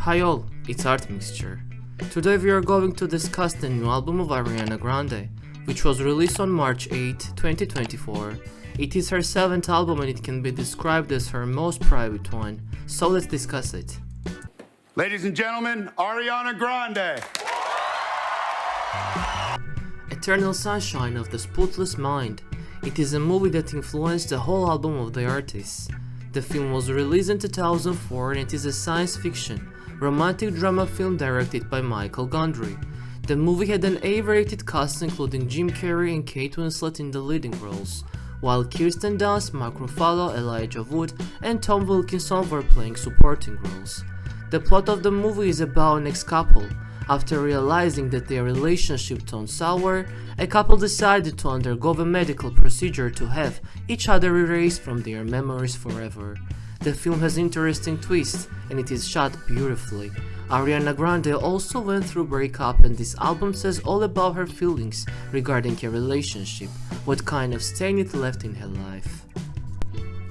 Hi all, it's Art Mixture. Today we are going to discuss the new album of Ariana Grande, which was released on March 8, 2024. It is her 7th album and it can be described as her most private one, so let's discuss it. Ladies and gentlemen, Ariana Grande! Eternal Sunshine of the Spotless Mind. It is a movie that influenced the whole album of the artist. The film was released in 2004 and it is a science fiction, romantic drama film directed by Michael Gondry. The movie had an A-rated cast including Jim Carrey and Kate Winslet in the leading roles, while Kirsten Dunst, Mark Ruffalo, Elijah Wood, and Tom Wilkinson were playing supporting roles. The plot of the movie is about an ex-couple. After realizing that their relationship turned sour, a couple decided to undergo a medical procedure to have each other erased from their memories forever. The film has interesting twists and it is shot beautifully. Ariana Grande also went through breakup and this album says all about her feelings regarding her relationship, what kind of stain it left in her life.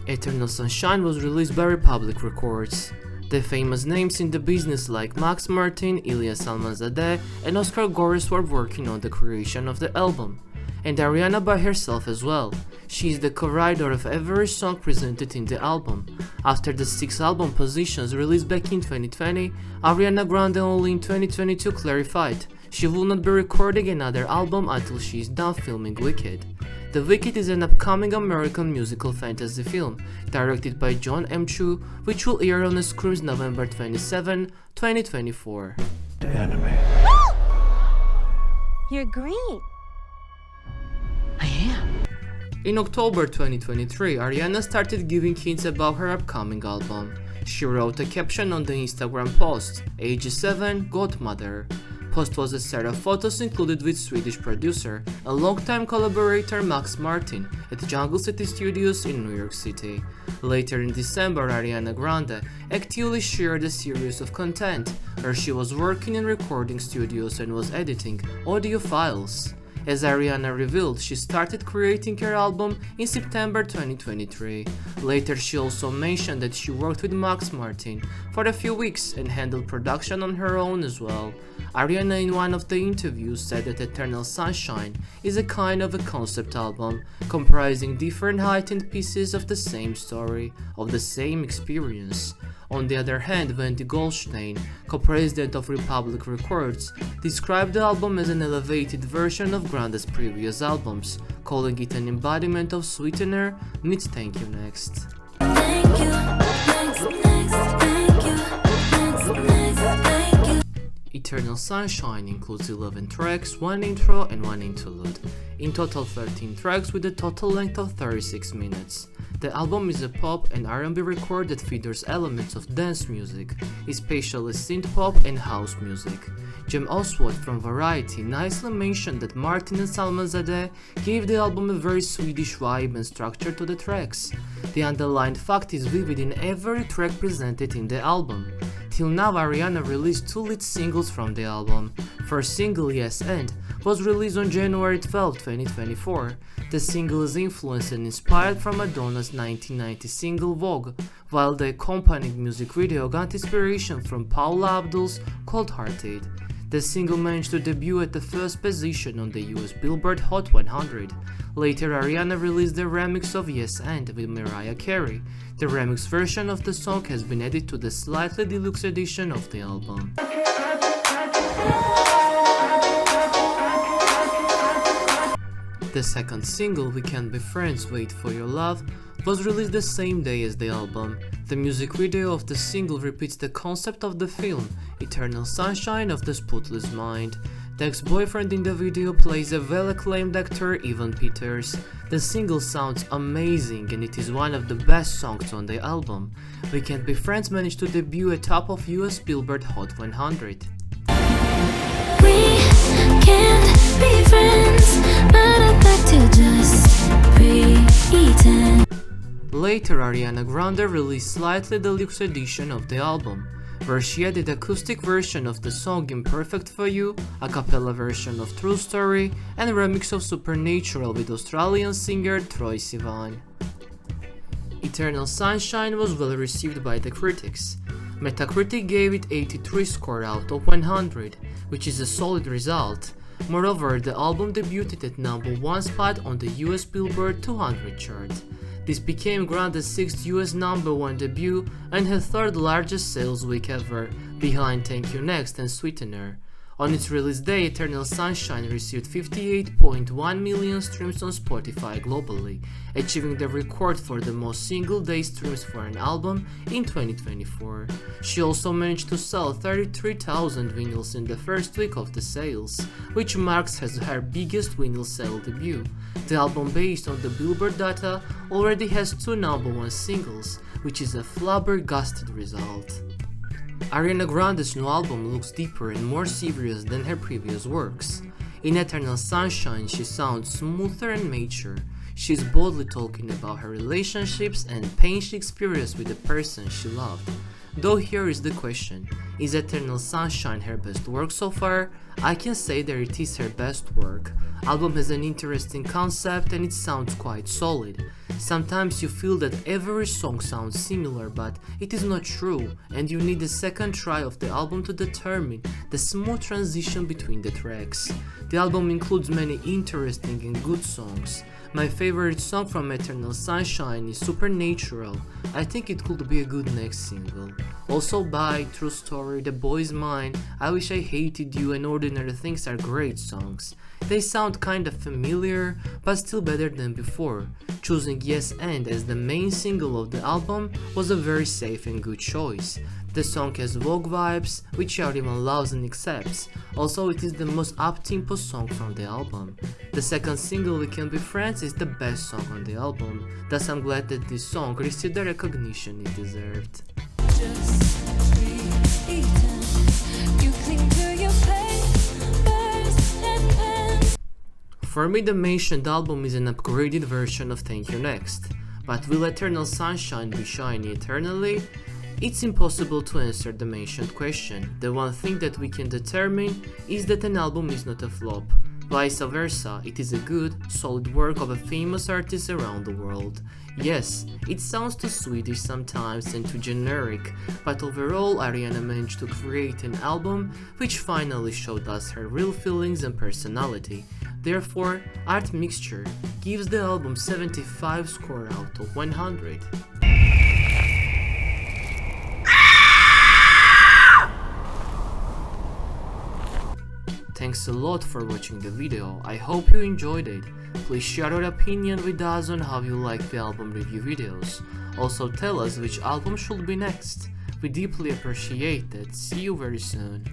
Eternal Sunshine was released by Republic Records. The famous names in the business like Max Martin, Ilya Salmanzadeh and Oscar Goris were working on the creation of the album, and Ariana by herself as well. She is the co-writer of every song presented in the album. After the 6 album positions released back in 2020, Ariana Grande only in 2022 clarified she will not be recording another album until she is done filming Wicked. The Wicked is an upcoming American musical fantasy film, directed by John M. Chu, which will air on the screens November 27, 2024. The enemy. You're green. I am. In October 2023, Ariana started giving hints about her upcoming album. She wrote a caption on the Instagram post, "Age 7, Godmother." Post was a set of photos included with Swedish producer and longtime collaborator Max Martin at Jungle City Studios in New York City. Later in December, Ariana Grande actively shared a series of content where she was working in recording studios and was editing audio files. As Ariana revealed, she started creating her album in September 2023. Later, she also mentioned that she worked with Max Martin for a few weeks and handled production on her own as well. Ariana in one of the interviews said that Eternal Sunshine is a kind of a concept album, comprising different heightened pieces of the same story, of the same experience. On the other hand, Wendy Goldstein, co-president of Republic Records, described the album as an elevated version of Grande's previous albums, calling it an embodiment of Sweetener, Needs Thank You Next. Thank you, next, thank you, thank you. Eternal Sunshine includes 11 tracks, 1 intro and 1 interlude. In total 13 tracks with a total length of 36 minutes. The album is a pop and R&B record that features elements of dance music, especially synth-pop and house music. Jem Oswald from Variety nicely mentioned that Martin and Salmanzadeh gave the album a very Swedish vibe and structure to the tracks. The underlying fact is vivid in every track presented in the album. Till now, Ariana released 2 lead singles from the album. First single, Yes and, was released on January 12, 2024. The single is influenced and inspired from Madonna's 1990 single Vogue, while the accompanying music video got inspiration from Paula Abdul's Cold Hearted. The single managed to debut at the first position on the US Billboard Hot 100. Later, Ariana released the remix of Yes and with Mariah Carey. The remix version of the song has been added to the slightly deluxe edition of the album. The second single, We Can't Be Friends, Wait For Your Love, was released the same day as the album. The music video of the single repeats the concept of the film, Eternal Sunshine of the Spotless Mind. The ex-boyfriend in the video plays a well-acclaimed actor, Evan Peters. The single sounds amazing and it is one of the best songs on the album. We Can't Be Friends managed to debut atop of US Billboard Hot 100. We can't be friends, but I'd like to just pretend. Later, Ariana Grande released slightly deluxe edition of the album, where she added acoustic version of the song Imperfect For You, a cappella version of True Story, and a remix of Supernatural with Australian singer Troye Sivan. Eternal Sunshine was well received by the critics. Metacritic gave it 83 score out of 100, which is a solid result. Moreover, the album debuted at #1 spot on the US Billboard 200 chart. This became Grande's 6th US #1 debut and her 3rd largest sales week ever, behind Thank You Next and Sweetener. On its release day, Eternal Sunshine received 58.1 million streams on Spotify globally, achieving the record for the most single-day streams for an album in 2024. She also managed to sell 33,000 vinyls in the first week of the sales, which marks her biggest vinyl sale debut. The album, based on the Billboard data, already has 2 #1 singles, which is a flabbergasted result. Ariana Grande's new album looks deeper and more serious than her previous works. In Eternal Sunshine, she sounds smoother and mature. She's boldly talking about her relationships and pain she experienced with the person she loved. Though here is the question, is Eternal Sunshine her best work so far? I can say that it is her best work. Album has an interesting concept and it sounds quite solid. Sometimes you feel that every song sounds similar, but it is not true, and you need a second try of the album to determine the smooth transition between the tracks. The album includes many interesting and good songs. My favorite song from Eternal Sunshine is Supernatural. I think it could be a good next single. Also Bye, True Story, The Boy's Mine, I Wish I Hated You and Ordinary Things are great songs. They sound kinda familiar, but still better than before. Choosing Yes and as the main single of the album was a very safe and good choice. The song has Vogue vibes, which everyone loves and accepts. Also, it is the most up-tempo song from the album. The second single, We Can Be Friends, is the best song on the album. Thus, I'm glad that this song received the recognition it deserved. For me, the mentioned album is an upgraded version of Thank You Next. But will Eternal Sunshine be shiny eternally? It's impossible to answer the mentioned question. The one thing that we can determine is that an album is not a flop. Vice versa, it is a good, solid work of a famous artist around the world. Yes, it sounds too Swedish sometimes and too generic, but overall Ariana managed to create an album which finally showed us her real feelings and personality. Therefore, Art Mixture gives the album 75 score out of 100. Thanks a lot for watching the video, I hope you enjoyed it. Please share your opinion with us on how you like the album review videos. Also tell us which album should be next. We deeply appreciate it. See you very soon.